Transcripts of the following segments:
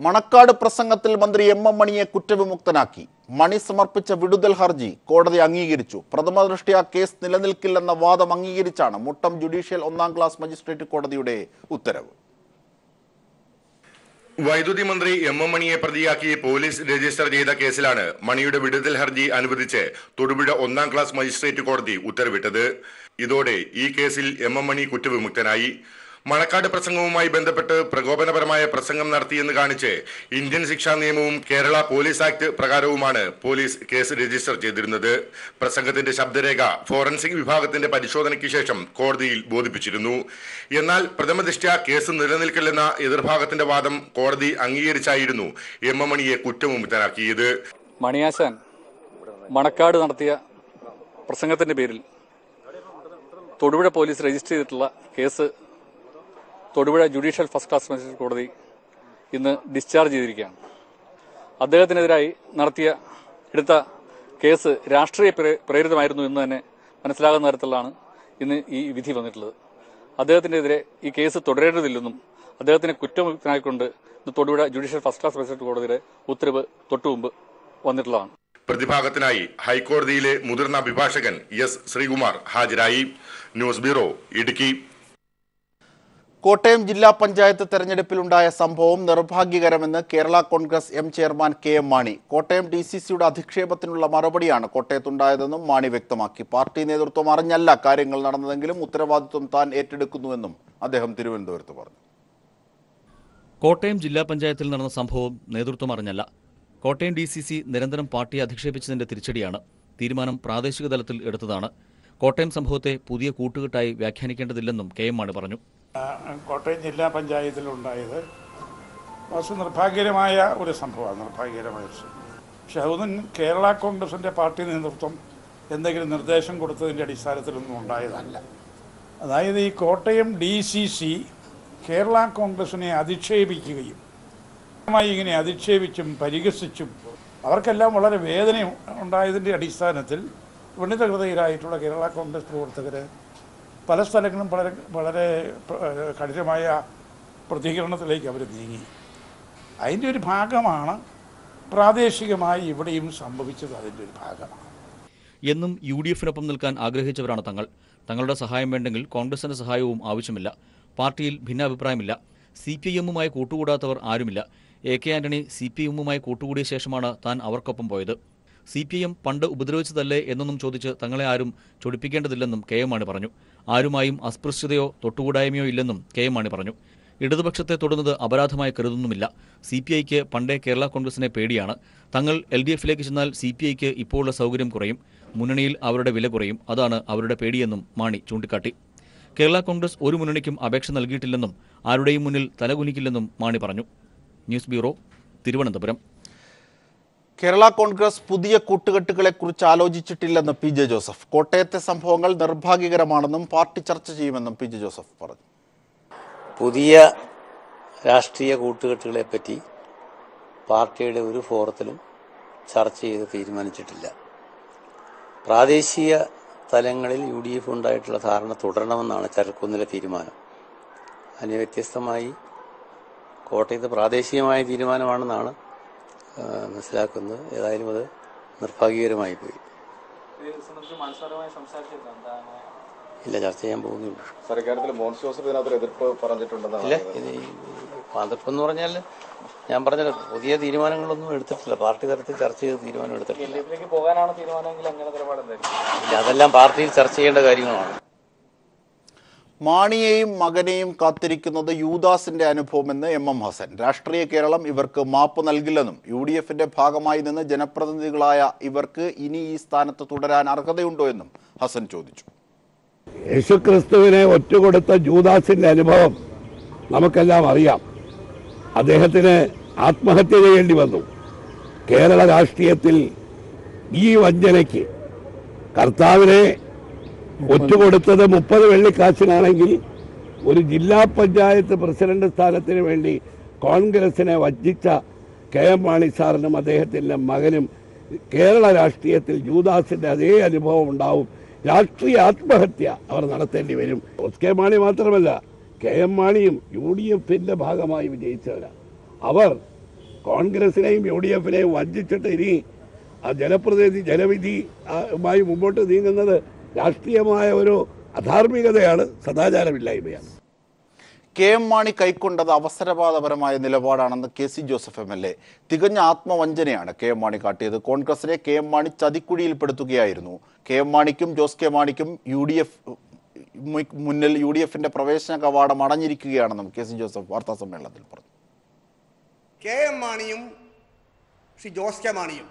മണക്കാട് പ്രസംഗത്തിൽ മന്ത്രി M M മണിയെ കുറ്റവിമുക്തനാക്കി. മണി സമർപ്പിച്ച വിടുതൽ ഹർജി കോടതി അംഗീകരിച്ചു. പ്രഥമ ദൃഷ്ട്യാ കേസ് നിലനിൽക്കില്ലെന്ന വാദം അംഗീകരിച്ചാണ് മുട്ടം ജുഡീഷ്യൽ 1ാം ക്ലാസ് മജിസ്ട്രേറ്റ് കോടതിയുടെ ഉത്തരവ്. വൈദ്യുതി മന്ത്രി എം എം മണിയെ പ്രതിയാക്കി പോലീസ് രജിസ്റ്റർ ചെയ്ത കേസിലാണ് മണിയുടെ വിടുതൽ ഹർജി അനുവദിച്ച് തൊടുപുഴ 1ാം ക്ലാസ് മജിസ്ട്രേറ്റ് കോടതി ഉത്തരവിട്ടത്. ഇതോടെ ഈ കേസിൽ എം എം മണി കുറ്റവിമുക്തനായി. മണക്കാട് പ്രസംഗവുമായി ബന്ധപ്പെട്ട് പ്രകോപനപരമായ പ്രസംഗം നടത്തിയെന്ന് കാണിച്ച് ഇന്ത്യൻ ശിക്ഷാ നിയമവും കേരള പോലീസ് ആക്ട് പ്രകാരവുമാണ് പോലീസ് കേസ് രജിസ്റ്റർ ചെയ്തിരുന്നത്. പ്രസംഗത്തിന്റെ ശബ്ദരേഖ ഫോറൻസിക് വിഭാഗത്തിന്റെ പരിശോധനയ്ക്ക് ശേഷം കോടതിയിൽ ബോധിപ്പിച്ചിരുന്നു. എന്നാൽ പ്രഥമ ദൃഷ്ട്യാ കേസ് നിലനിൽക്കില്ലെന്ന എതിർഭാഗത്തിന്റെ വാദം കോടതി അംഗീകരിച്ചായിരുന്നു എം എം മണിയെ കുറ്റവിമുക്തനാക്കിയത്. മണിയാശാൻ മണക്കാട് നടത്തിയ പ്രസംഗത്തിന്റെ പേരിൽ തൊടുപുഴ പോലീസ് രജിസ്റ്റർ ചെയ്തിട്ടുള്ള case Thodupuzha judicial 1st class magistrate കോടതി ഇന്ന് ഡിസ്ചാർജ് ചെയ്തിരിക്കുകയാണ്. അദ്ദേഹത്തിനെതിരായി എടുത്ത കേസ് രാഷ്ട്രീയ പ്രേരിതമായിരുന്നു എന്ന് തന്നെ മനസ്സിലാകുന്ന തരത്തിലാണ് ഇന്ന് ഈ വിധി വന്നിട്ടുള്ളത്. അദ്ദേഹത്തിനെതിരെ ഈ കേസ് തുടരേണ്ടതില്ലെന്നും അദ്ദേഹത്തിനെ കുറ്റമുക്തനായിക്കൊണ്ട് Thodupuzha judicial 1st class magistrate കോടതിയുടെ ഉത്തരവ് തൊട്ടുമുമ്പ് വന്നിട്ടുള്ളതാണ്. പ്രതിഭാഗത്തിനായി ഹൈക്കോടതിയിലെ മുതിർന്ന അഭിഭാഷകൻ എസ് ശ്രീകുമാർ ഹാജരായി. News bureau, Idukki. കോട്ടയം ജില്ലാ പഞ്ചായത്ത് തെരഞ്ഞെടുപ്പിലുണ്ടായ സംഭവം നിർഭാഗ്യകരമെന്ന് Kerala Congress M chairman K M Mani. Kottayam DCCയുടെ അധിക്ഷേപത്തിനുള്ള മറുപടിയാണ് കോട്ടയത്തുണ്ടായതെന്നും മാണി വ്യക്തമാക്കി. പാർട്ടി നേതൃത്വം അറിഞ്ഞല്ല കാര്യങ്ങൾ നടന്നതെങ്കിലും ഉത്തരവാദിത്വം താൻ ഏറ്റെടുക്കുന്നുവെന്നും അദ്ദേഹം തിരുവനന്തപുരത്ത് പറഞ്ഞു. കോട്ടയം ജില്ലാ പഞ്ചായത്തിൽ നടന്ന സംഭവം നേതൃത്വം അറിഞ്ഞല്ല. കോട്ടയം DCC നിരന്തരം പാർട്ടിയെ അധിക്ഷേപിച്ചതിന്റെ തിരിച്ചടിയാണ്. തീരുമാനം പ്രാദേശിക തലത്തിൽ എടുത്തതാണ്. കോട്ടയം സംഭവത്തെ പുതിയ കൂട്ടുകെട്ടായി വ്യാഖ്യാനിക്കേണ്ടതില്ലെന്നും കെ എം മാണി പറഞ്ഞു. കോട്ടയം ജില്ലാ പഞ്ചായത്തിലുണ്ടായത് വളരെ നിർഭാഗ്യകരമായ ഒരു സംഭവമാണ്. പക്ഷെ അതൊന്നും കേരള കോൺഗ്രസിൻ്റെ പാർട്ടി നേതൃത്വം എന്തെങ്കിലും നിർദ്ദേശം കൊടുത്തതിൻ്റെ അടിസ്ഥാനത്തിലൊന്നും ഉണ്ടായതല്ല. അതായത് ഈ കോട്ടയം DCC കേരള കോൺഗ്രസിനെ അധിക്ഷേപിക്കുകയും ഇങ്ങനെ അധിക്ഷേപിച്ചും പരിഹസിച്ചും അവർക്കെല്ലാം വളരെ വേദന ഉണ്ടായതിൻ്റെ അടിസ്ഥാനത്തിൽ ഉന്നതഹൃദയരായിട്ടുള്ള കേരള കോൺഗ്രസ് പ്രവർത്തകർ പല സ്ഥലങ്ങളും വളരെ കഠിനമായ പ്രതികരണത്തിലേക്ക് അവർ നീങ്ങി. അതിൻ്റെ ഒരു ഭാഗമാണ് പ്രാദേശികമായി ഇവിടെയും സംഭവിച്ചത്. അതിൻ്റെ ഒരു ഭാഗമാണ്. എന്നും UDF-നൊപ്പം നിൽക്കാൻ ആഗ്രഹിച്ചവരാണ് തങ്ങൾ. തങ്ങളുടെ സഹായം വേണ്ടെങ്കിൽ കോൺഗ്രസിന്റെ സഹായവും ആവശ്യമില്ല. പാർട്ടിയിൽ ഭിന്നാഭിപ്രായമില്ല. CPIM-മായി കൂട്ടുകൂടാത്തവർ ആരുമില്ല. AK ആന്റണി CPIM-മായി കൂട്ടുകൂടിയ ശേഷമാണ് താൻ അവർക്കൊപ്പം പോയത്. CPIM പണ്ട് ഉപദ്രവിച്ചതല്ലേ എന്നൊന്നും ചോദിച്ച് തങ്ങളെ ആരും ചൊടിപ്പിക്കേണ്ടതില്ലെന്നും കെ എം മാണി പറഞ്ഞു. ആരുമായും അസ്പൃശ്യതയോ തൊട്ടുകൂടായ്മയോ ഇല്ലെന്നും കെ എം മാണി പറഞ്ഞു. ഇടതുപക്ഷത്തെ തൊടുന്നത് അപരാധമായി കരുതുന്നുമില്ല. CPIക്ക് പണ്ടേ കേരള കോൺഗ്രസിനെ പേടിയാണ്. തങ്ങൾ LDF-ലേക്ക് ചെന്നാൽ CPIക്ക് ഇപ്പോഴുള്ള സൗകര്യം കുറയും. മുന്നണിയിൽ അവരുടെ വില കുറയും. അതാണ് അവരുടെ പേടിയെന്നും മാണി ചൂണ്ടിക്കാട്ടി. കേരള കോൺഗ്രസ് ഒരു മുന്നണിക്കും അപേക്ഷ നൽകിയിട്ടില്ലെന്നും ആരുടെയും മുന്നിൽ തലകുനിക്കില്ലെന്നും മാണി പറഞ്ഞു. News bureau, Thiruvananthapuram. Kerala Congress പുതിയ കൂട്ടുകെട്ടുകളെക്കുറിച്ച് ആലോചിച്ചിട്ടില്ലെന്ന് PJ ജോസഫ്. കോട്ടയത്തെ സംഭവങ്ങൾ നിർഭാഗ്യകരമാണെന്നും പാർട്ടി ചർച്ച ചെയ്യുമെന്നും PJ ജോസഫ് പറഞ്ഞു. പുതിയ രാഷ്ട്രീയ കൂട്ടുകെട്ടുകളെപ്പറ്റി പാർട്ടിയുടെ ഒരു ഫോറത്തിലും ചർച്ച ചെയ്ത് തീരുമാനിച്ചിട്ടില്ല. പ്രാദേശിക തലങ്ങളിൽ UDF ഉണ്ടായിട്ടുള്ള ധാരണ തുടരണമെന്നാണ് ചരക്കൊന്നിലെ തീരുമാനം. അതിന് വ്യത്യസ്തമായി കോട്ടയത്ത് പ്രാദേശികമായ തീരുമാനമാണെന്നാണ് മനസ്സിലാക്കുന്നത്. ഏതായാലും അത് നിർഭാഗ്യകരമായി പോയി. ഇല്ല, ചർച്ച ചെയ്യാൻ പോകുന്നുള്ളൂ. ഇല്ല, ഇത് എതിർപ്പെന്ന് പറഞ്ഞാൽ ഞാൻ പറഞ്ഞല്ലോ, പുതിയ തീരുമാനങ്ങളൊന്നും എടുത്തിട്ടില്ല. പാർട്ടി തലത്തിൽ ചർച്ച ചെയ്ത് തീരുമാനം എടുത്തിട്ടില്ല. അതെല്ലാം പാർട്ടിയിൽ ചർച്ച ചെയ്യേണ്ട കാര്യങ്ങളാണ്. മാണിയെയും മകനെയും കാത്തിരിക്കുന്നത് യൂദാസിന്റെ അനുഭവമെന്ന് MM ഹസൻ. രാഷ്ട്രീയ കേരളം ഇവർക്ക് മാപ്പ് നൽകില്ലെന്നും UDF-ന്റെ ഭാഗമായി നിന്ന് ജനപ്രതിനിധികളായ ഇവർക്ക് ഇനി ഈ സ്ഥാനത്ത് തുടരാൻ അർഹതയുണ്ടോ എന്നും ഹസൻ ചോദിച്ചു. യേശുക്രിസ്തുവിനെ ഒറ്റുകൊടുത്ത യൂദാസിന്റെ അനുഭവം നമുക്കെല്ലാം അറിയാം. അദ്ദേഹത്തിന് ആത്മഹത്യ ചെയ്യേണ്ടി വന്നു. കേരള രാഷ്ട്രീയത്തിൽ ഈ വഞ്ചനയ്ക്ക് കർത്താവിനെ ഒറ്റുകൊടുത്തത് 30 വെള്ളിക്കാശിനാണെങ്കിൽ ഒരു ജില്ലാ പഞ്ചായത്ത് പ്രസിഡന്റ് സ്ഥാനത്തിന് വേണ്ടി കോൺഗ്രസിനെ വഞ്ചിച്ച KM മാണി സാറിനും അദ്ദേഹത്തിൻ്റെ മകനും കേരള രാഷ്ട്രീയത്തിൽ യൂദാസിന്റെ അതേ അനുഭവം ഉണ്ടാവും. രാഷ്ട്രീയ ആത്മഹത്യ അവർ നടത്തേണ്ടി വരും. കെ മാണി മാത്രമല്ല, KM മാണിയും UDF-ന്റെ ഭാഗമായി വിജയിച്ചവരാണ്. അവർ കോൺഗ്രസിനെയും UDF-നെയും വഞ്ചിച്ചിട്ട് ഇനി ആ ജനവിധിയുമായി മുമ്പോട്ട് നീങ്ങുന്നത് രാഷ്ട്രീയമായ ഒരു അധാർമികതയാണ്, സദാചാരമില്ലായ്മയാണ്. KM മാണി കൈക്കൊണ്ടത് അവസരവാദപരമായ നിലപാടാണെന്ന് KC ജോസഫ് MLA. തികഞ്ഞ ആത്മവഞ്ചനയാണ് KM മാണി കാട്ടിയത്. കോൺഗ്രസിനെ KM മാണി ചതിക്കുഴിയിൽപ്പെടുത്തുകയായിരുന്നു. KM മാണിക്കും ജോസ് കെ മാണിക്കും മുന്നിൽ UDF-ന്റെ പ്രവേശന കവാടം അടഞ്ഞിരിക്കുകയാണെന്നും KC ജോസഫ് വാർത്താസമ്മേളനത്തിൽ പറഞ്ഞു. KM മാണിയും ശ്രീ ജോസ് കെ മാണിയും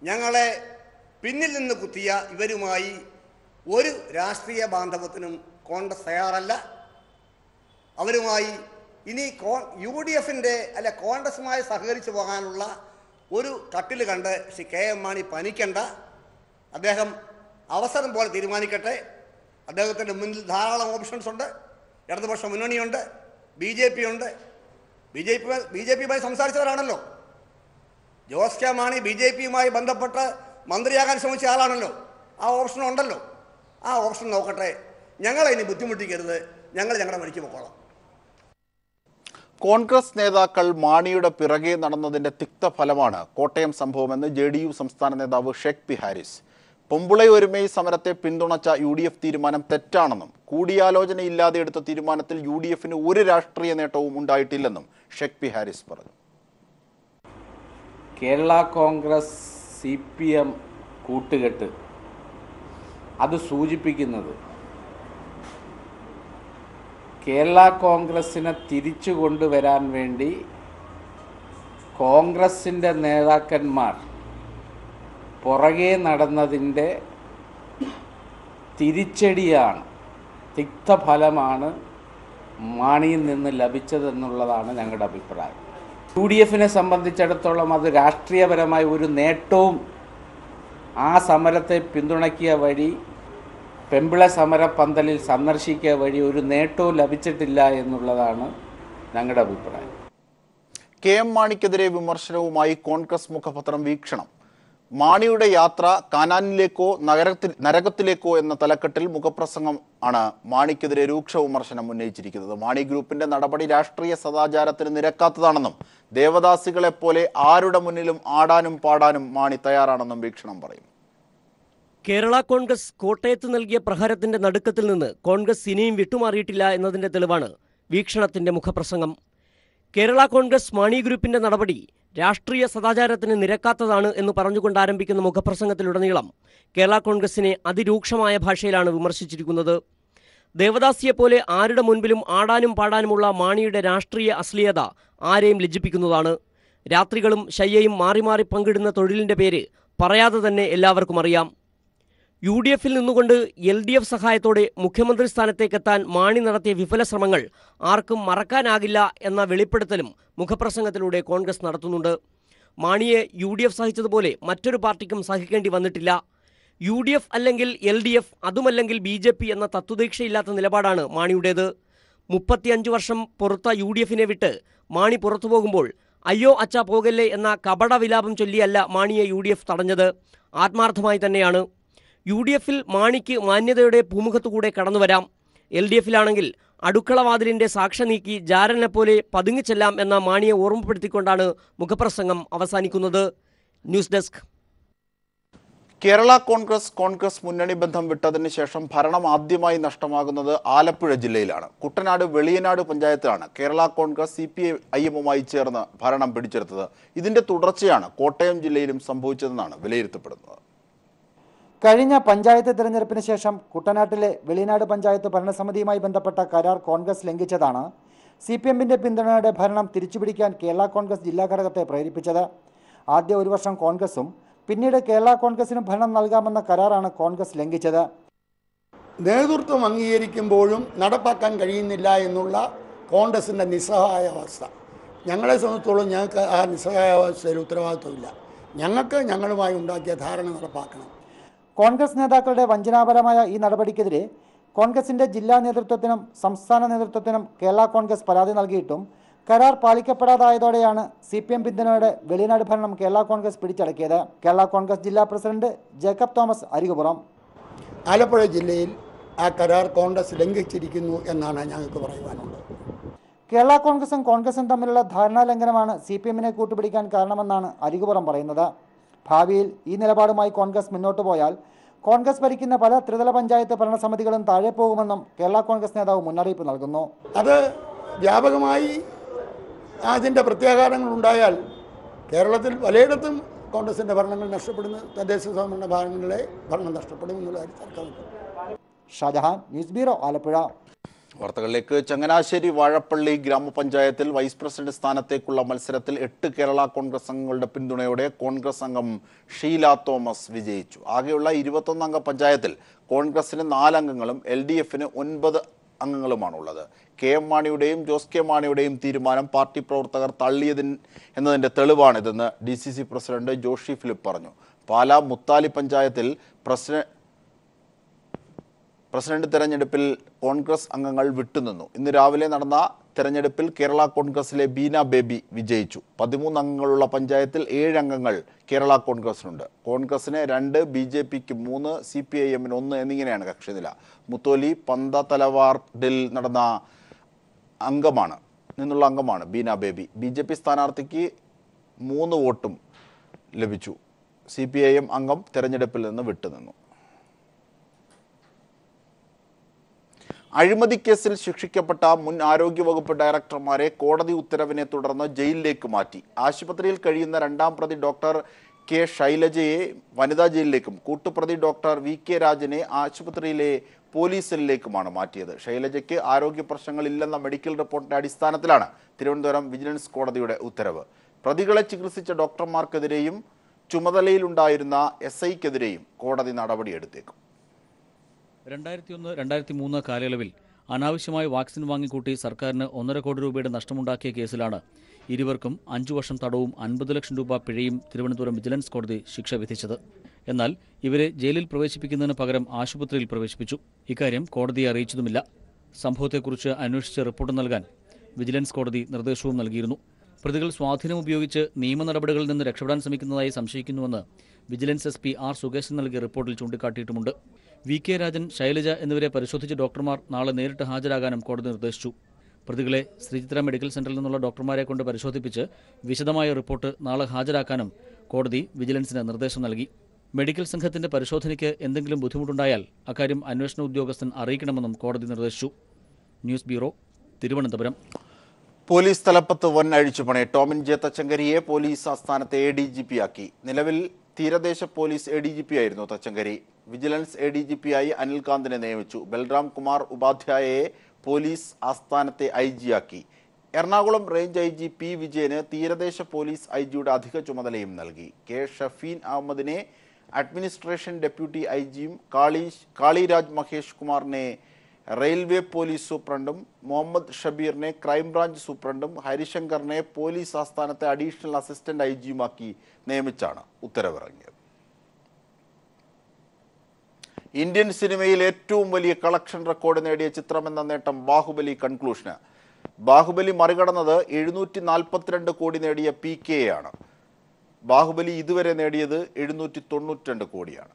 ഞങ്ങളെ പിന്നിൽ നിന്ന് കുത്തിയ ഇവരുമായി ഒരു രാഷ്ട്രീയ ബാന്ധവത്തിനും കോൺഗ്രസ് തയ്യാറല്ല. അവരുമായി ഇനി UDF-ന്റെ അല്ല കോൺഗ്രസുമായി സഹകരിച്ചു പോകാനുള്ള ഒരു കട്ടിൽ കണ്ട് ശ്രീ KM മാണി പനിക്കണ്ട. അദ്ദേഹം അവസരം പോലെ തീരുമാനിക്കട്ടെ. അദ്ദേഹത്തിൻ്റെ മുന്നിൽ ധാരാളം ഓപ്ഷൻസ് ഉണ്ട്. ഇടതുപക്ഷ മുന്നണിയുണ്ട്, BJP ഉണ്ട്. BJP-യുമായി സംസാരിച്ചവരാണല്ലോ. ജോസ് കെ മാണി BJP-യുമായി ബന്ധപ്പെട്ട് മന്ത്രിയാകാൻ ശ്രമിച്ച ആളാണല്ലോ. ആ ഓപ്ഷൻ ഉണ്ടല്ലോ. ആ ഓപ്ഷൻ നോക്കട്ടെ. ഞങ്ങളെ ഇനി ബുദ്ധിമുട്ടിക്കരുത്. ഞങ്ങൾ ഞങ്ങളുടെ വഴിക്ക് പോക്കോളാം. കോൺഗ്രസ് നേതാക്കൾ മാണിയുടെ പിറകെ നടന്നതിന്റെ തിക്തഫലമാണ് കോട്ടയം സംഭവമെന്ന് JDU സംസ്ഥാന നേതാവ് ഷെയ്ഖ് പി ഹാരിസ്. പൊമ്പുളൈ ഒരുമൈ സമരത്തെ പിന്തുണച്ച UDF തീരുമാനം തെറ്റാണെന്നും കൂടിയാലോചനയില്ലാതെ എടുത്ത തീരുമാനത്തിൽ UDF-ന് ഒരു രാഷ്ട്രീയ നേട്ടവും ഉണ്ടായിട്ടില്ലെന്നും ഷെയ്ഖ് പി ഹാരിസ് പറഞ്ഞു. കേരള കോൺഗ്രസ് CPM കൂട്ടുകെട്ട് അത് സൂചിപ്പിക്കുന്നത് കേരള കോൺഗ്രസിനെ തിരിച്ചു കൊണ്ടുവരാൻ വേണ്ടി കോൺഗ്രസിൻ്റെ നേതാക്കന്മാർ പുറകെ നടന്നതിൻ്റെ തിരിച്ചടിയാണ്, തിക്തഫലമാണ് മാണിയിൽ നിന്ന് ലഭിച്ചതെന്നുള്ളതാണ് ഞങ്ങളുടെ അഭിപ്രായം. UDF-നെ സംബന്ധിച്ചിടത്തോളം അത് രാഷ്ട്രീയപരമായ ഒരു നേട്ടവും ആ സമരത്തെ പിന്തുണയ്ക്കുക വഴി പെമ്പിള സമരപ്പന്തലിൽ സന്ദർശിക്കുക വഴി ഒരു നേട്ടവും ലഭിച്ചിട്ടില്ല എന്നുള്ളതാണ് ഞങ്ങളുടെ അഭിപ്രായം. KM മാണിക്കെതിരെ വിമർശനവുമായി കോൺഗ്രസ് മുഖപത്രം വീക്ഷണം. മാണിയുടെ യാത്ര കാനാനിലേക്കോ നരകത്തിലേക്കോ എന്ന തലക്കെട്ടിൽ മുഖപ്രസംഗം ആണ് മാണിക്കെതിരെ രൂക്ഷ വിമർശനം ഉന്നയിച്ചിരിക്കുന്നത്. മാണി ഗ്രൂപ്പിന്റെ നടപടി രാഷ്ട്രീയ സദാചാരത്തിന് നിരക്കാത്തതാണെന്നും ദേവദാസികളെപ്പോലെ ആരുടെ മുന്നിലും ആടാനും പാടാനും മാണി തയ്യാറാണെന്നും വീക്ഷണം പറയും. കേരള കോൺഗ്രസ് കോട്ടയത്ത് നൽകിയ പ്രഹരത്തിന്റെ നടുക്കത്തിൽ നിന്ന് കോൺഗ്രസ് ഇനിയും വിട്ടുമാറിയിട്ടില്ല എന്നതിന്റെ തെളിവാണ് വീക്ഷണത്തിന്റെ മുഖപ്രസംഗം. കേരള കോൺഗ്രസ് മാണി ഗ്രൂപ്പിന്റെ നടപടി രാഷ്ട്രീയ സദാചാരത്തിന് നിരക്കാത്തതാണ് എന്ന് പറഞ്ഞുകൊണ്ട് ആരംഭിക്കുന്ന മുഖപ്രസംഗത്തിലുടനീളം കേരള കോൺഗ്രസിനെ അതിരൂക്ഷമായ ഭാഷയിലാണ് വിമർശിച്ചിരിക്കുന്നത്. ദേവദാസിയെപ്പോലെ ആരുടെ മുൻപിലും ആടാനും പാടാനുമുള്ള മാണിയുടെ രാഷ്ട്രീയ അശ്ലീലത ആരെയും ലജ്ജിപ്പിക്കുന്നതാണ്. രാത്രികളും ശയ്യയും മാറി മാറി പങ്കിടുന്ന തൊഴിലിൻ്റെ പേര് പറയാതെ തന്നെ എല്ലാവർക്കും അറിയാം. UDF-ൽ നിന്നുകൊണ്ട് LDF സഹായത്തോടെ മുഖ്യമന്ത്രി സ്ഥാനത്തേക്കെത്താൻ മാണി നടത്തിയ വിഫല ശ്രമങ്ങൾ ആർക്കും മറക്കാനാകില്ല എന്ന വെളിപ്പെടുത്തലും മുഖപ്രസംഗത്തിലൂടെ കോൺഗ്രസ് നടത്തുന്നുണ്ട്. മാണിയെ UDF സഹിച്ചതുപോലെ മറ്റൊരു പാർട്ടിക്കും സഹിക്കേണ്ടി വന്നിട്ടില്ല. UDF അല്ലെങ്കിൽ LDF, അതുമല്ലെങ്കിൽ BJP എന്ന തത്വദീക്ഷയില്ലാത്ത നിലപാടാണ് മാണിയുടേത്. 35 വർഷം പുറത്ത UDF-നെ വിട്ട് മാണി പുറത്തു പോകുമ്പോൾ അയ്യോ അച്ഛാ പോകല്ലേ എന്ന കപട വിലാപം ചൊല്ലിയല്ല മാണിയെ UDF തടഞ്ഞത്, ആത്മാർത്ഥമായി തന്നെയാണ്. UDF-ൽ മാണിക്ക് മാന്യതയുടെ പൂമുഖത്തുകൂടെ കടന്നുവരാം. LDF-ലാണെങ്കിൽ അടുക്കളവാതിലിൻ്റെ സാക്ഷ നീക്കി ജാരനെപ്പോലെ പതുങ്ങിച്ചെല്ലാം എന്ന മാണിയെ ഓർമ്മപ്പെടുത്തിക്കൊണ്ടാണ് മുഖപ്രസംഗം അവസാനിക്കുന്നത്. News desk. കേരള കോൺഗ്രസ് മുന്നണി ബന്ധം വിട്ടതിന് ശേഷം ഭരണം ആദ്യമായി നഷ്ടമാകുന്നത് ആലപ്പുഴ ജില്ലയിലാണ്. കുട്ടനാട് വെളിയനാട് പഞ്ചായത്തിലാണ് കേരള കോൺഗ്രസ് CPIM-മായി ചേർന്ന് ഭരണം പിടിച്ചെടുത്തത്. ഇതിന്റെ തുടർച്ചയാണ് കോട്ടയം ജില്ലയിലും സംഭവിച്ചതെന്നാണ് വിലയിരുത്തപ്പെടുന്നത്. കഴിഞ്ഞ പഞ്ചായത്ത് തിരഞ്ഞെടുപ്പിന് ശേഷം കുട്ടനാട്ടിലെ വെളിനാട് പഞ്ചായത്ത് ഭരണസമിതിയുമായി ബന്ധപ്പെട്ട കരാർ കോൺഗ്രസ് ലംഘിച്ചതാണ് CPM-ന്റെ പിന്തുണയോടെ ഭരണം തിരിച്ചുപിടിക്കാൻ കേരള കോൺഗ്രസ് ജില്ലാ ഘടകത്തെ പ്രേരിപ്പിച്ചത്. ആദ്യ ഒരു വർഷം കോൺഗ്രസും പിന്നീട് കേരള കോൺഗ്രസിനും ഭരണം നൽകാമെന്ന കരാറാണ് കോൺഗ്രസ് ലംഘിച്ചത്. നേതൃത്വം അംഗീകരിക്കുമ്പോഴും നടപ്പാക്കാൻ കഴിയുന്നില്ല എന്നുള്ള കോൺഗ്രസിൻ്റെ നിസ്സഹായാവസ്ഥ ഞങ്ങളെ സംബന്ധിച്ചോളം ഞങ്ങൾക്ക് ആ നിസ്സഹായാവസ്ഥയിൽ ഉത്തരവാദിത്വമില്ല. ഞങ്ങൾക്ക് ഞങ്ങളുമായി ഉണ്ടാക്കിയ ധാരണ നടപ്പാക്കണം. കോൺഗ്രസ് നേതാക്കളുടെ വഞ്ചനാപരമായ ഈ നടപടിക്കെതിരെ കോൺഗ്രസിന്റെ ജില്ലാ നേതൃത്വത്തിനും സംസ്ഥാന നേതൃത്വത്തിനും കേരള കോൺഗ്രസ് പരാതി നൽകിയിട്ടും കരാർ പാലിക്കപ്പെടാതായതോടെയാണ് CPM പിന്തുണയോടെ വെളിനാട് ഭരണം കേരള കോൺഗ്രസ് പിടിച്ചടക്കിയത്. കേരള കോൺഗ്രസ് ജില്ലാ president Jacob Thomas Arikupuram. Alappuzha ജില്ലയിൽ ആ കരാർ കോൺഗ്രസ് ലംഘിച്ചിരിക്കുന്നു എന്നാണ് ഞങ്ങൾക്ക് പറയുവാനുള്ളത്. കേരള കോൺഗ്രസും തമ്മിലുള്ള ധാരണാലംഘനമാണ് CPM-നെ കൂട്ടുപിടിക്കാൻ കാരണമെന്നാണ് അരികുപുറം പറയുന്നത്. ഭാവിയിൽ ഈ നിലപാടുമായി കോൺഗ്രസ് മുന്നോട്ടു പോയാൽ കോൺഗ്രസ് ഭരിക്കുന്ന പല ത്രിതല പഞ്ചായത്ത് ഭരണസമിതികളും താഴെ പോകുമെന്നും കേരള കോൺഗ്രസ് നേതാവ് മുന്നറിയിപ്പ് നൽകുന്നു. അത് വ്യാപകമായി അതിൻ്റെ പ്രത്യാഘാതങ്ങൾ ഉണ്ടായാൽ കേരളത്തിൽ പലയിടത്തും കോൺഗ്രസിൻ്റെ ഭരണങ്ങൾ നഷ്ടപ്പെടുന്നു, തദ്ദേശ സ്വയംഭരണ ഭാഗങ്ങളിലെ ഭരണം നഷ്ടപ്പെടും എന്നുള്ള കാര്യം തർക്കമില്ല. Shajahan, news bureau, Alappuzha. വാർത്തകളിലേക്ക്. ചങ്ങനാശ്ശേരി വാഴപ്പള്ളി ഗ്രാമപഞ്ചായത്തിൽ വൈസ് പ്രസിഡന്റ് സ്ഥാനത്തേക്കുള്ള മത്സരത്തിൽ 8 കേരള കോൺഗ്രസ് അംഗങ്ങളുടെ പിന്തുണയോടെ കോൺഗ്രസ് അംഗം ഷീല തോമസ് വിജയിച്ചു. ആകെയുള്ള 21 അംഗ പഞ്ചായത്തിൽ കോൺഗ്രസിന് 4 അംഗങ്ങളും LDF-ന് 9 അംഗങ്ങളുമാണുള്ളത്. KM മാണിയുടെയും ജോസ് കെ മാണിയുടെയും തീരുമാനം പാർട്ടി പ്രവർത്തകർ എന്നതിന്റെ തെളിവാണിതെന്ന് DCC പ്രസിഡന്റ് ജോഷി ഫിലിപ്പ് പറഞ്ഞു. പാലാ മുത്താലി പഞ്ചായത്തിൽ പ്രസിഡന്റ് തെരഞ്ഞെടുപ്പിൽ കോൺഗ്രസ് അംഗങ്ങൾ വിട്ടുനിന്നു. ഇന്ന് രാവിലെ നടന്ന തെരഞ്ഞെടുപ്പിൽ കേരള കോൺഗ്രസിലെ ബീന ബേബി വിജയിച്ചു. 13 അംഗങ്ങളുള്ള പഞ്ചായത്തിൽ 7 അംഗങ്ങൾ കേരള കോൺഗ്രസിനുണ്ട്. കോൺഗ്രസിന് 2, BJP-ക്ക് 3, CPIM-ന് 1 എന്നിങ്ങനെയാണ് കക്ഷിനില. മുത്തോലി പന്തത്തലവാർഡിൽ നിന്നുള്ള അംഗമാണ് ബീന ബേബി. BJP സ്ഥാനാർത്ഥിക്ക് 3 വോട്ടും ലഭിച്ചു. CPIM അംഗം തെരഞ്ഞെടുപ്പിൽ നിന്ന് വിട്ടുനിന്നു. അഴിമതി കേസിൽ ശിക്ഷിക്കപ്പെട്ട മുൻ ആരോഗ്യവകുപ്പ് ഡയറക്ടർമാരെ കോടതി ഉത്തരവിനെ തുടർന്ന് ജയിലിലേക്ക് മാറ്റി. ആശുപത്രിയിൽ കഴിയുന്ന 2ാം പ്രതി ഡോക്ടർ K. ശൈലജയെ വനിതാ ജയിലിലേക്കും കൂട്ടുപ്രതി ഡോക്ടർ VK രാജനെ ആശുപത്രിയിലെ പോലീസ് സെല്ലിലേക്കുമാണ് മാറ്റിയത്. ശൈലജയ്ക്ക് ആരോഗ്യ പ്രശ്നങ്ങളില്ലെന്ന മെഡിക്കൽ റിപ്പോർട്ടിന്റെ അടിസ്ഥാനത്തിലാണ് തിരുവനന്തപുരം വിജിലൻസ് കോടതിയുടെ ഉത്തരവ്. പ്രതികളെ ചികിത്സിച്ച ഡോക്ടർമാർക്കെതിരെയും ചുമതലയിലുണ്ടായിരുന്ന SI-ക്കെതിരെയും കോടതി നടപടിയെടുത്തേക്കും. 2001-2003 കാലയളവിൽ അനാവശ്യമായി വാക്സിൻ വാങ്ങിക്കൂട്ടി സർക്കാരിന് 1.5 കോടി രൂപയുടെ നഷ്ടമുണ്ടാക്കിയ കേസിലാണ് ഇരുവർക്കും 5 വർഷം തടവും 50 ലക്ഷം രൂപ പിഴയും തിരുവനന്തപുരം വിജിലൻസ് കോടതി ശിക്ഷ വിധിച്ചത്. എന്നാൽ ഇവരെ ജയിലിൽ പ്രവേശിപ്പിക്കുന്നതിന് പകരം ആശുപത്രിയിൽ പ്രവേശിപ്പിച്ചു. ഇക്കാര്യം കോടതിയെ അറിയിച്ചതുമില്ല. സംഭവത്തെക്കുറിച്ച് അന്വേഷിച്ച് റിപ്പോർട്ട് നൽകാൻ വിജിലൻസ് കോടതി നിർദ്ദേശവും നൽകിയിരുന്നു. പ്രതികൾ സ്വാധീനം ഉപയോഗിച്ച് നിയമ നടപടികളിൽ നിന്ന് രക്ഷപ്പെടാൻ ശ്രമിക്കുന്നതായി സംശയിക്കുന്നുവെന്ന് വിജിലൻസ് SP R. സുകേശൻ നൽകിയ റിപ്പോർട്ടിൽ ചൂണ്ടിക്കാട്ടിയിട്ടുമുണ്ട്. VK രാജൻ, ശൈലജ എന്നിവരെ പരിശോധിച്ച ഡോക്ടർമാർ നാളെ നേരിട്ട് ഹാജരാകാനും കോടതി നിർദ്ദേശിച്ചു. പ്രതികളെ ശ്രീചിത്ര മെഡിക്കൽ സെന്ററിൽ നിന്നുള്ള ഡോക്ടർമാരെ കൊണ്ട് പരിശോധിപ്പിച്ച് വിശദമായ റിപ്പോർട്ട് നാളെ ഹാജരാക്കാനും കോടതി വിജിലൻസിന് നിർദ്ദേശം നൽകി. മെഡിക്കൽ സംഘത്തിന്റെ പരിശോധനയ്ക്ക് എന്തെങ്കിലും ബുദ്ധിമുട്ടുണ്ടായാൽ അക്കാര്യം അന്വേഷണ ഉദ്യോഗസ്ഥൻ അറിയിക്കണമെന്നും കോടതി നിർദ്ദേശിച്ചു. News bureau, Thiruvananthapuram. പോലീസ് തലപ്പത്ത് വൻ അഴിച്ചുപണി. ടോമിൻ J. തച്ചങ്കരിയെ പോലീസ് ആസ്ഥാനത്തെ ADGP-ആക്കി. നിലവിൽ തീരദേശ പോലീസ് ADGP ആയിരുന്നു തച്ചങ്കരി. വിജിലൻസ് ADGP-ആയി അനിൽകാന്തിനെ നിയമിച്ചു. ബൽറാം കുമാർ ഉപാധ്യായയെ പോലീസ് ആസ്ഥാനത്തെ IG-ആക്കി. Ernakulam range IG P. വിജയന് തീരദേശ പോലീസ് IG-യുടെ അധിക ചുമതലയും നൽകി. K. ഷഫീൻ അഹമ്മദിനെ അഡ്മിനിസ്ട്രേഷൻ ഡെപ്യൂട്ടി IG-യും കാളിരാജ് മഹേഷ് കുമാറിനെ റെയിൽവേ പോലീസ് സൂപ്രണ്ടും മുഹമ്മദ് ഷബീറിനെ ക്രൈംബ്രാഞ്ച് സൂപ്രണ്ടും ഹരിശങ്കറിനെ പോലീസ് ആസ്ഥാനത്തെ അഡീഷണൽ അസിസ്റ്റന്റ് IG-യുമാക്കി നിയമിച്ചാണ് ഉത്തരവിറങ്ങിയത്. ഇന്ത്യൻ സിനിമയിൽ ഏറ്റവും വലിയ കളക്ഷൻ റെക്കോർഡ് നേടിയ ചിത്രമെന്ന നേട്ടം ബാഹുബലി കൺക്ലൂഷന്. ബാഹുബലി മറികടന്നത് 742 കോടി നേടിയ PK-യാണ്. ബാഹുബലി ഇതുവരെ നേടിയത് 792 കോടിയാണ്.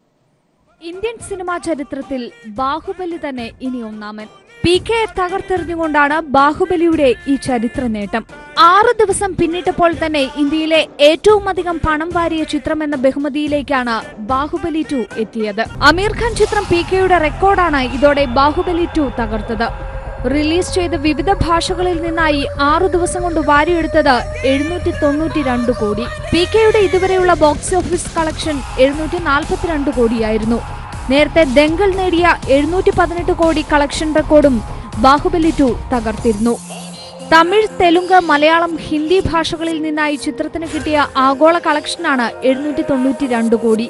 ഇന്ത്യൻ സിനിമാ ചരിത്രത്തിൽ ബാഹുബലി തന്നെ ഇനി ഒന്നാമൻ. PK-യെ തകർത്തെറിഞ്ഞുകൊണ്ടാണ് ബാഹുബലിയുടെ ഈ ചരിത്ര നേട്ടം. 6 ദിവസം പിന്നിട്ടപ്പോൾ തന്നെ ഇന്ത്യയിലെ ഏറ്റവും അധികം പണം വാരിയ ചിത്രം എന്ന ബഹുമതിയിലേക്കാണ് ബാഹുബലി 2 എത്തിയത്. അമീർ ഖാൻ ചിത്രം PK-യുടെ റെക്കോർഡാണ് ഇതോടെ ബാഹുബലി 2 തകർത്തത്. റിലീസ് ചെയ്ത വിവിധ ഭാഷകളിൽ നിന്നായി 6 ദിവസം കൊണ്ട് വാരിയെടുത്തത് 792 കോടി. PK-യുടെ ഇതുവരെയുള്ള ബോക്സ് ഓഫീസ് കളക്ഷൻ 742 കോടിയായിരുന്നു. നേരത്തെ ദംഗൽ നേടിയ 718 കോടി കളക്ഷൻ റെക്കോർഡും ബാഹുബലി 2 തകർത്തിരുന്നു. തമിഴ്, തെലുങ്ക്, മലയാളം, ഹിന്ദി ഭാഷകളിൽ നിന്നായി ചിത്രത്തിന് കിട്ടിയ ആഗോള കളക്ഷനാണ് 792 കോടി.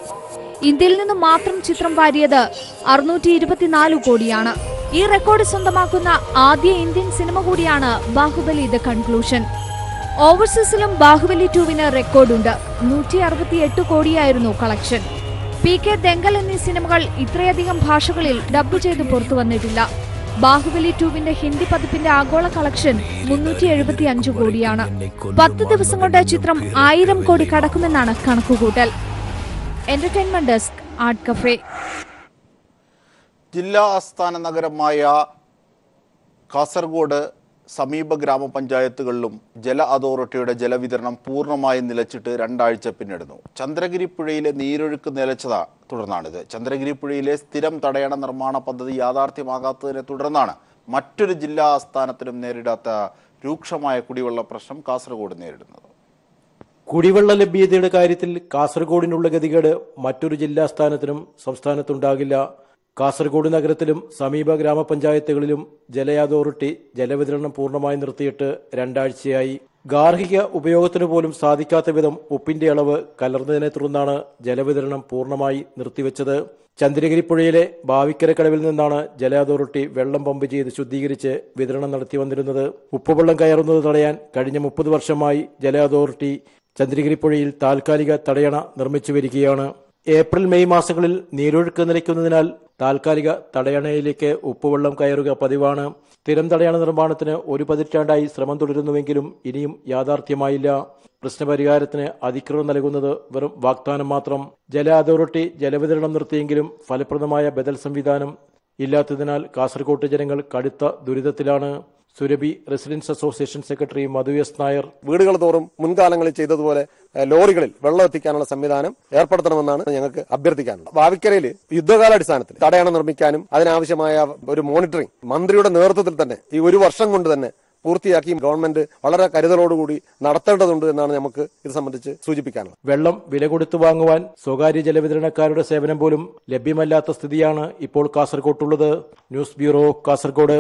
ഇന്ത്യയിൽ നിന്ന് മാത്രം ചിത്രം വാരിയത് 624 കോടിയാണ്. ഈ റെക്കോർഡ് സ്വന്തമാക്കുന്ന ആദ്യ ഇന്ത്യൻ സിനിമ കൂടിയാണ് ബാഹുബലി ദ കൺക്ലൂഷൻ. ഓവർസീസിലും ബാഹുബലി 2-ന് റെക്കോർഡുണ്ട്. 168 കോടിയായിരുന്നു കളക്ഷൻ. PK, ദംഗൽ എന്നീ സിനിമകൾ ഇത്രയധികം ഭാഷകളിൽ ഡബ് ചെയ്ത് പുറത്തു വന്നിട്ടില്ല. ബാഹുബലി 2-ന്റെ ഹിന്ദി പതിപ്പിന്റെ ആഗോള കളക്ഷൻ 375 കോടിയാണ്. 10 ദിവസം കൊണ്ട് ചിത്രം 1000 കോടി കടക്കുമെന്നാണ് കണക്കുകൂട്ടൽ. Entertainment desk, art cafe. ജില്ലാ ആസ്ഥാന നഗരമായ കാസർഗോഡ് സമീപ ഗ്രാമപഞ്ചായത്തുകളിലും ജല അതോറിറ്റിയുടെ ജലവിതരണം പൂർണ്ണമായും നിലച്ചിട്ട് 2 ആഴ്ച പിന്നിടുന്നു. ചന്ദ്രഗിരി പുഴയിലെ നീരൊഴുക്ക് നിലച്ചത് തുടർന്നാണിത്. ചന്ദ്രഗിരി പുഴയിലെ സ്ഥിരം തടയണ നിർമ്മാണ പദ്ധതി യാഥാർത്ഥ്യമാകാത്തതിനെ തുടർന്നാണ് മറ്റൊരു ജില്ലാ ആസ്ഥാനത്തിനും നേരിടാത്ത രൂക്ഷമായ കുടിവെള്ള പ്രശ്നം കാസർഗോഡ് നേരിടുന്നത്. കുടിവെള്ള ലഭ്യതയുടെ കാര്യത്തിൽ കാസർഗോഡിനുള്ള ഗതികേട് മറ്റൊരു ജില്ലാസ്ഥാനത്തിനും സംസ്ഥാനത്തുണ്ടാകില്ല. കാസർഗോഡ് നഗരത്തിലും സമീപ ഗ്രാമപഞ്ചായത്തുകളിലും ജല അതോറിറ്റി ജലവിതരണം പൂർണ്ണമായി നിർത്തിയിട്ട് 2 ആഴ്ചയായി. ഗാർഹിക ഉപയോഗത്തിന് പോലും സാധിക്കാത്ത വിധം ഉപ്പിന്റെ അളവ് കലർന്നതിനെ തുടർന്നാണ് ജലവിതരണം പൂർണ്ണമായി നിർത്തിവെച്ചത്. ചന്ദ്രഗിരി പുഴയിലെ ബാവിക്കരക്കടവിൽ നിന്നാണ് ജല അതോറിറ്റി വെള്ളം പമ്പ് ചെയ്ത് ശുദ്ധീകരിച്ച് വിതരണം നടത്തി വന്നിരുന്നത്. ഉപ്പുവെള്ളം കയറുന്നത് തടയാൻ കഴിഞ്ഞ 30 വർഷമായി ജല അതോറിറ്റി ചന്ദ്രഗിരി പുഴയിൽ താൽക്കാലിക തടയണ നിർമ്മിച്ചു വരികയാണ്. ഏപ്രിൽ മെയ് മാസങ്ങളിൽ നീരൊഴുക്ക് നിലയ്ക്കുന്നതിനാൽ താൽക്കാലിക തടയണയിലേക്ക് ഉപ്പുവെള്ളം കയറുക പതിവാണ്. സ്ഥിരം തടയണ നിർമ്മാണത്തിന് 1 പതിറ്റാണ്ടായി ശ്രമം തുടരുന്നുവെങ്കിലും ഇനിയും യാഥാർത്ഥ്യമായില്ല. പ്രശ്നപരിഹാരത്തിന് അധികൃതർ നൽകുന്നത് വെറും വാഗ്ദാനം മാത്രം. ജല അതോറിറ്റി ജലവിതരണം നിർത്തിയെങ്കിലും ഫലപ്രദമായ ബദൽ സംവിധാനം ഇല്ലാത്തതിനാൽ കാസർകോട്ട് ജനങ്ങൾ കടുത്ത ദുരിതത്തിലാണ്. സുരഭി റെസിഡൻസ് അസോസിയേഷൻ സെക്രട്ടറി മധു എസ് നായർ വീടുകൾ തോറും മുൻകാലങ്ങളിൽ ചെയ്തതുപോലെ ലോറികളിൽ വെള്ളം എത്തിക്കാനുള്ള സംവിധാനം ഏർപ്പെടുത്തണമെന്നാണ് ഞങ്ങൾക്ക് അഭ്യർത്ഥിക്കാനുള്ളത്. ബാവിക്കരയിൽ യുദ്ധകാലാടിസ്ഥാനത്തിൽ തടയണ നിർമ്മിക്കാനും അതിനാവശ്യമായ ഒരു മോണിറ്ററിംഗ് മന്ത്രിയുടെ നേതൃത്വത്തിൽ തന്നെ ഈ 1 വർഷം കൊണ്ട് തന്നെ പൂർത്തിയാക്കി ഗവൺമെന്റ് വളരെ കരുതലോടുകൂടി നടത്തേണ്ടതുണ്ട് എന്നാണ് നമുക്ക് ഇത് സംബന്ധിച്ച് സൂചിപ്പിക്കാനുള്ളത്. വെള്ളം വില കൊടുത്തു വാങ്ങുവാൻ സ്വകാര്യ ജലവിതരണക്കാരുടെ സേവനം പോലും ലഭ്യമല്ലാത്ത സ്ഥിതിയാണ് ഇപ്പോൾ കാസർകോട്ടുള്ളത്. News bureau, Kasaragod.